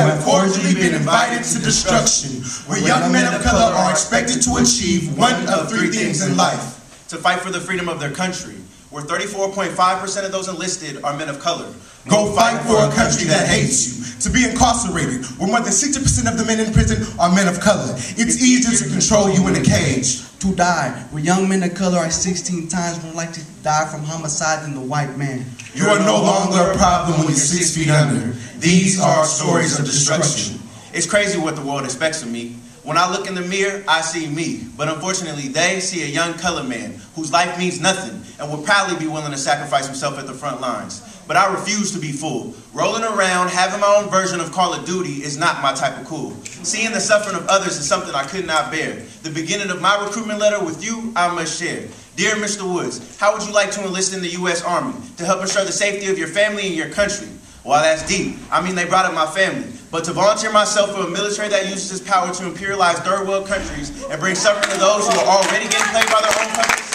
have cordially been invited to destruction, where young men of color are expected to achieve one of three things in life. To fight for the freedom of their country, where 34.5% of those enlisted are men of color. Go fight for a country that hates you. To be incarcerated, where more than 60% of the men in prison are men of color. It's easier to control you in a cage. To die, where young men of color are 16 times more likely to die from homicide than the white man. You are no longer a problem when you're 6 feet under. These are stories of destruction. It's crazy what the world expects of me. When I look in the mirror, I see me. But unfortunately, they see a young colored man whose life means nothing and would proudly be willing to sacrifice himself at the front lines. But I refuse to be fooled. Rolling around, having my own version of Call of Duty is not my type of cool. Seeing the suffering of others is something I could not bear. The beginning of my recruitment letter with you, I must share. Dear Mr. Woods, how would you like to enlist in the U.S. Army to help ensure the safety of your family and your country? Well, that's deep. I mean, they brought up my family. But to volunteer myself for a military that uses its power to imperialize third world countries and bring suffering to those who are already getting played by their own countries?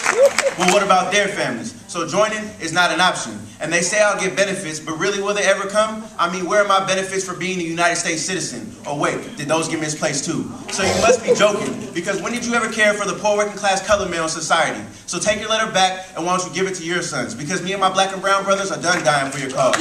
Well, what about their families? So joining is not an option. And they say I'll get benefits, but really will they ever come? I mean, where are my benefits for being a United States citizen? Oh wait, did those get misplaced too? So you must be joking, because when did you ever care for the poor working class colored man in society? So take your letter back, and why don't you give it to your sons? Because me and my black and brown brothers are done dying for your cause.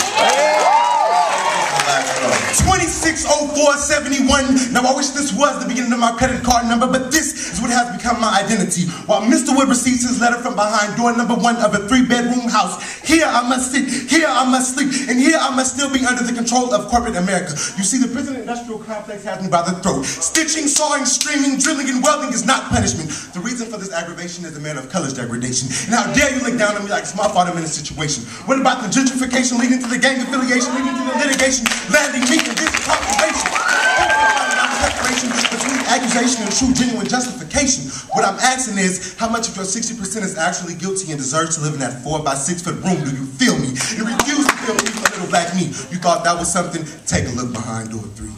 260471. Now I wish this was the beginning of my credit card number, but this is what has become my identity. While Mr. Wood receives his letter from behind door number 1 of a 3-bedroom house, here I must sit, here I must sleep, and here I must still be under the control of corporate America. You see, the prison industrial complex has me by the throat. Stitching, sawing, streaming, drilling, and welding is not punishment. The reason for this aggravation is a man of color's degradation. And how dare you look down on me like it's my fault I'm in a situation? What about the gentrification leading to the gang affiliation, leading to the litigation, landing me in this population? Separation between accusation and true, genuine justification. What I'm asking is, how much of your 60% is actually guilty and deserves to live in that 4-by-6-foot room? Do you feel me? And refuse to feel me for little black me. You thought that was something? Take a look behind door 3.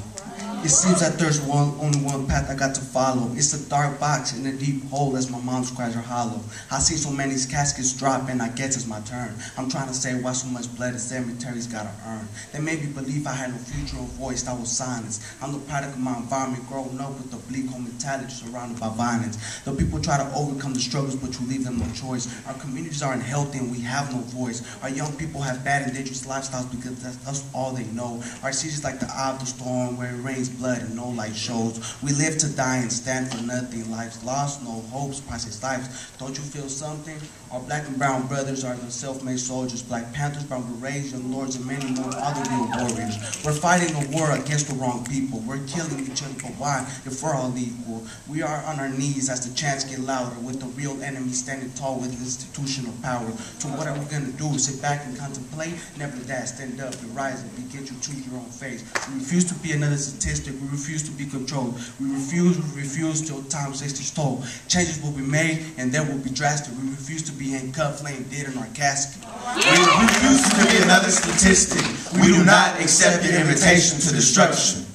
It seems that there's only one path I got to follow. It's a dark box in a deep hole as my mom's cries are hollow. I see so many caskets drop and I guess it's my turn. I'm trying to say why so much blood the cemetery's gotta earn. They made me believe I had no future or voice, that was silence. I'm the product of my environment, growing up with a bleak home mentality surrounded by violence. The people try to overcome the struggles, but you leave them no choice. Our communities aren't healthy and we have no voice. Our young people have bad and dangerous lifestyles because that's all they know. Our cities like the eye of the storm where it rains blood and no light shows. We live to die and stand for nothing. Life's lost, no hopes, priceless lives. Don't you feel something? Our black and brown brothers are the self-made soldiers. Black Panthers, brown berets, young lords, and many more other real warriors. We're fighting a war against the wrong people. We're killing each other, but why? If we're all equal. We are on our knees as the chants get louder, with the real enemy standing tall with institutional power. So what are we gonna do? Sit back and contemplate? Never that. Stand up and rise and begin to choose your own fate. We refuse to be another statistic. We refuse to be controlled. We refuse till time takes its toll. Changes will be made and they will be drastic. We refuse to be handcuffed, laying dead in our casket. We refuse to be another statistic. We do not accept your invitation to destruction.